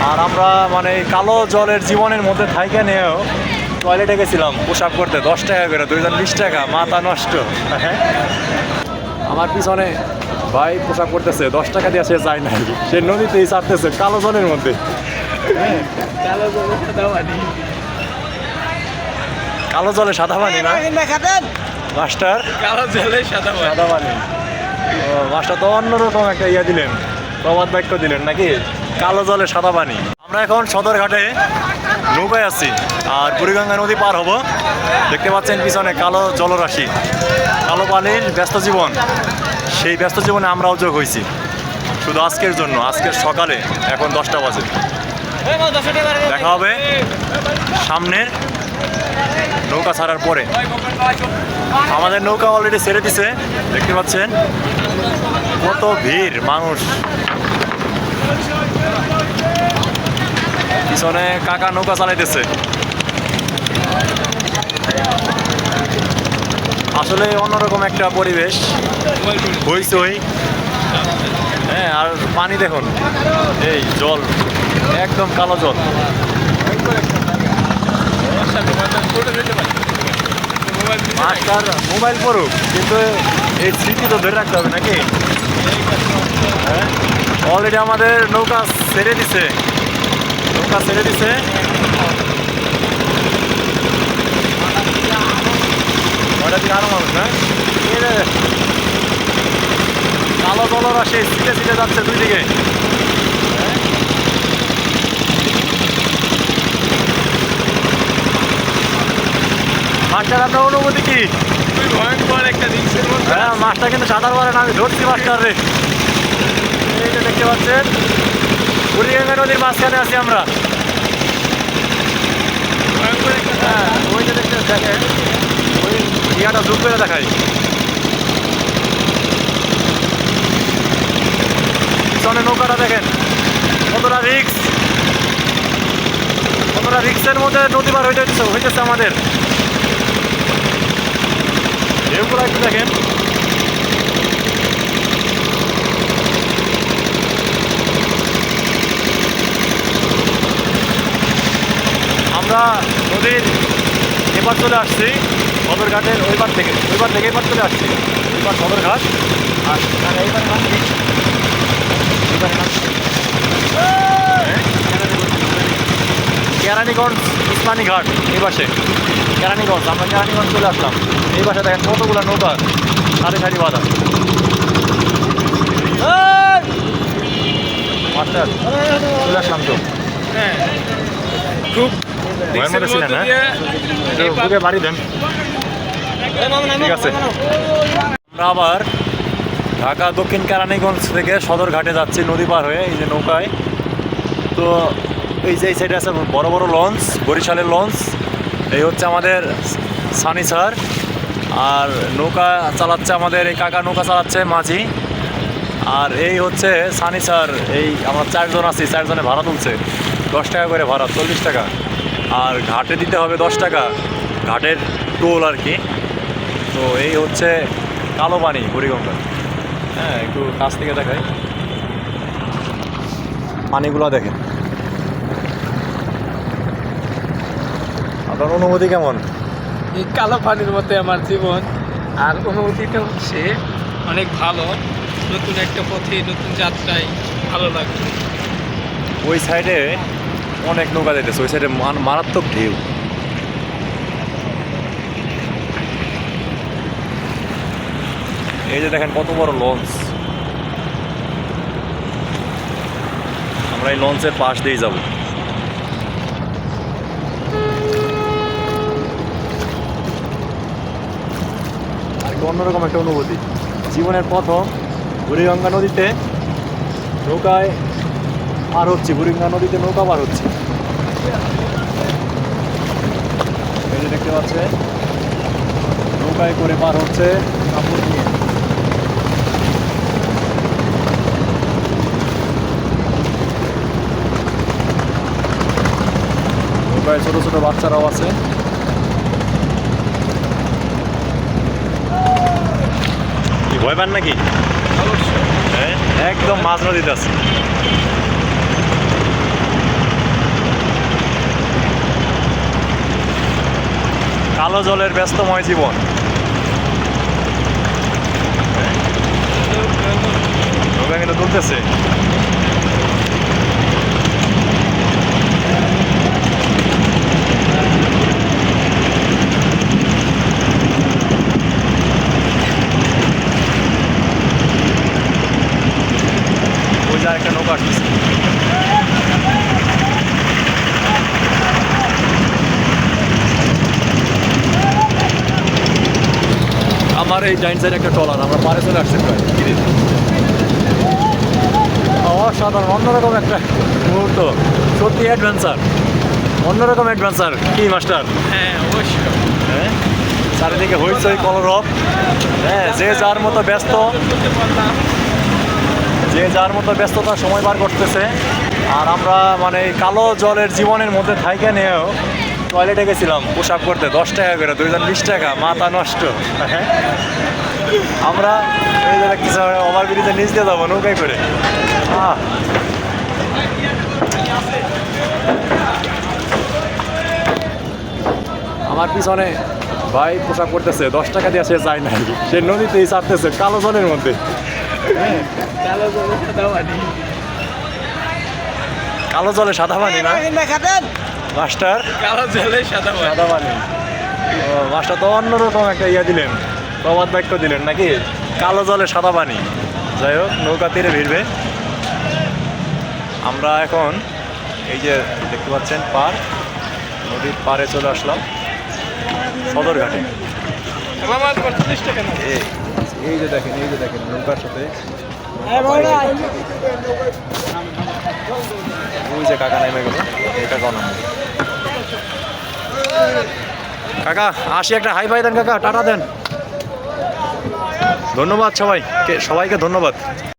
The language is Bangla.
আর আমরা মানে এই কালো জলের জীবনের মধ্যে থাইকে নিয়েও টয়লেটে গেছিলাম পোশাক করতে 10 টাকা করে, 2 জন 20 টাকা, মাথা নষ্ট। আমার পিছনে ভাই পোশাক করতেছে 10 টাকা দিয়ে, সে যায় নাই, সে নদীতেই ছাড়তেছে কালো জলের মধ্যে। কালো জলে সাদা পানি না মাস্টার, কালো জলে সাদা সাদা পানি। মাস্টার তো অন্যরকম একটা ইয়ে দিলেন, প্রবাদ বাক্য দিলেন নাকি, কালো জলে সাদা পানি। আমরা এখন সদরঘাটে নৌকায় আছি আর বুড়িগঙ্গা নদী পার হব। দেখতে পাচ্ছেন পিছনে কালো জলরাশি, কালো পানির ব্যস্ত জীবন। সেই ব্যস্ত জীবনে আমরাও যোগ হয়েছি শুধু আজকের জন্য। আজকের সকালে এখন 10টা বাজে। দেখা হবে সামনের নৌকা ছাড়ার পরে। আমাদের নৌকা অলরেডি ছেড়ে দিছে, দেখতে পাচ্ছেন কত ভিড় মানুষ। পিছনে কাকা নৌকা চালাইতেছে। আসলে অন্যরকম একটা পরিবেশ, হইচই। হ্যাঁ, আর পানি দেখুন, এই জল একদম কালো জল। মাস্টার মোবাইল পড়ুক, কিন্তু এই স্মৃতি তো ধরে রাখতে হবে নাকি। হ্যাঁ, অলরেডি আমাদের নৌকা ছেড়ে দিছে, নৌকা ছেড়ে দিছে। ওটা দিকে আরো মানুষ না, কালো জলরাশি ছিটে ছিটে যাচ্ছে দুই দিকে। মাস্টার আপনার অনুভূতি কি? খুবই ভয়ঙ্কর একটা জিনিসের মধ্যে। হ্যাঁ, মাছটা কিন্তু সাঁতার পারে না, আমি ধরছি মাস্টার রে। এই যে দেখতে পাচ্ছেন বুড়িগঙ্গা নদীর মাঝখানে আছি আমরা। ভয়ঙ্কর একটা হ্যাঁ, ওই যে দেখতে দেখেন, ওই ইয়াটা জুম করে দেখাই। পিছনে নৌকাটা দেখেন কতটা রিক্স, কতটা রিক্সের মধ্যে নদী পার হইতেছে আমাদের। ঢেউগুলো একটু দেখেন। আমরা নদীর এবার চলে আসছি সদরঘাটের ওইবার থেকে এবার চলে আসছি। এবার সদরঘাট আর এইবার নামছি, এইবার নামছি কেরানীগঞ্জ ইসলামী ঘাট। এই পাশে কেরানীগঞ্জ, আমরা কেরানীগঞ্জ চলে আসলাম। এই পাশে দেখেন কতগুলো নৌকা সারি সারি বাঁধা। মাস্টার চলে আসলাম তো। হ্যাঁ, খুব ভয়ের মধ্যে ছিলেন, মধ্যে হ্যাঁ? দিয়ে বুকে বাড়ি দেন, ঠিক আছে। আমরা আবার ঢাকা দক্ষিণ কেরানীগঞ্জ থেকে সদরঘাটে যাচ্ছি নদী পার হয়ে, এই যে নৌকায়। তো এই যে এই সাইডে আছে বড় বড় লঞ্চ, বরিশালের লঞ্চ। এই হচ্ছে আমাদের সানি স্যার, আর নৌকা চালাচ্ছে আমাদের এই কাকা, নৌকা চালাচ্ছে মাঝি। আর এই হচ্ছে সানি স্যার। এই আমরা 4 জন আছি, 4 জনে ভাড়া তুলছে 10 টাকা করে ভাড়া, 40 টাকা। আর ঘাটে দিতে হবে 10 টাকা, ঘাটের টোল আর কি। তো এই হচ্ছে কালো পানি বুড়িগঙ্গা। হ্যাঁ, একটু কাছ থেকে দেখাই, পানিগুলো দেখেন। আপনার অনুভূতি কেমন? এই কালো পানির মধ্যে আমার জীবন, আর অনুভূতিটা হচ্ছে অনেক ভালো। নতুন একটা পথে, নতুন যাত্রায় ভালো লাগছে। ওই সাইডে অনেক নৌকা যেতেছে, ওই সাইডে মারাত্মক ঢেউ। এই যে দেখেন কত বড় লঞ্চ। আমরা এই লঞ্চের পাশ দিয়ে যাব। আর কি অন্যরকম একটা অনুভূতি, জীবনের প্রথম বুড়িগঙ্গা নদীতে নৌকায় পার হচ্ছি, বুড়িগঙ্গা নদীতে নৌকা পার হচ্ছে। এই যে দেখতে পাচ্ছেন নৌকায় করে পার হচ্ছে কাপড় নিয়ে। নৌকায় ছোট ছোট বাচ্চারাও আছে। কি ভয় পান নাকি? অবশ্যই। হ্যাঁ, একদম মাঝ নদীতে আছে। কালো জলের ব্যস্তময় জীবন। নৌকা কিন্তু তুলতেছে। ওই যে আরেকটা নৌকা আসতেছে। আমার এই ডাইন সাইড একটা ট্রলার, আমরা পারে চলে আসছি প্রায়। অসাধারণ, অন্যরকম একটা মুহূর্ত, সত্যি অ্যাডভেঞ্চার, অন্যরকম অ্যাডভেঞ্চার। কি মাস্টার? হ্যাঁ অবশ্যই। হ্যাঁ, চারিদিকে হইচই কলরব। হ্যাঁ, যে যার মতো ব্যস্ত, যে যার মতো ব্যস্ততা সময় বার করতেছে। আর আমরা মানে এই কালো জলের জীবনের মধ্যে থাইকে নিয়েও টয়লেটে গেছিলাম পোশাক করতে, 10 টাকা করে, 2 জন 20 টাকা, মাথা নষ্ট। হ্যাঁ, আমরা এই যে দেখতেছি ওভার ব্রিজে নিচ দিয়ে যাবো নৌকায় করে। আমার পিছনে ভাই পোশাক করতেছে, 10 টাকা দিয়ে সে যায় নাই, সে নদীতেই চাপতেছে কালো জলের মধ্যে। কালো জলে সাদা পানি। কালো জলে সাদা পানি না মাস্টার? কালো জলে সাদা পানি। সাদা পানি। ও মাস্টার তো অন্যরকম একটা ইয়ে দিলেন, প্রবাদ বাক্য দিলেন নাকি, কালো জলে সাদা পানি। যাই হোক, নৌকা তীরে ভিড়বে। আমরা এখন এই যে দেখতে পাচ্ছেন পার, নদীর পাড়ে চলে আসলাম সদরঘাটে। আমার 45 টাকা না। এই যে দেখেন, এই যে দেখেন নৌকার সাথে ওই যে কাকা নেমে গেল, এই কাকা নামে। কাকা আসি, একটা হাই ফাই দেন কাকা, টাটা দেন। ধন্যবাদ সবাইকে, সবাইকে ধন্যবাদ।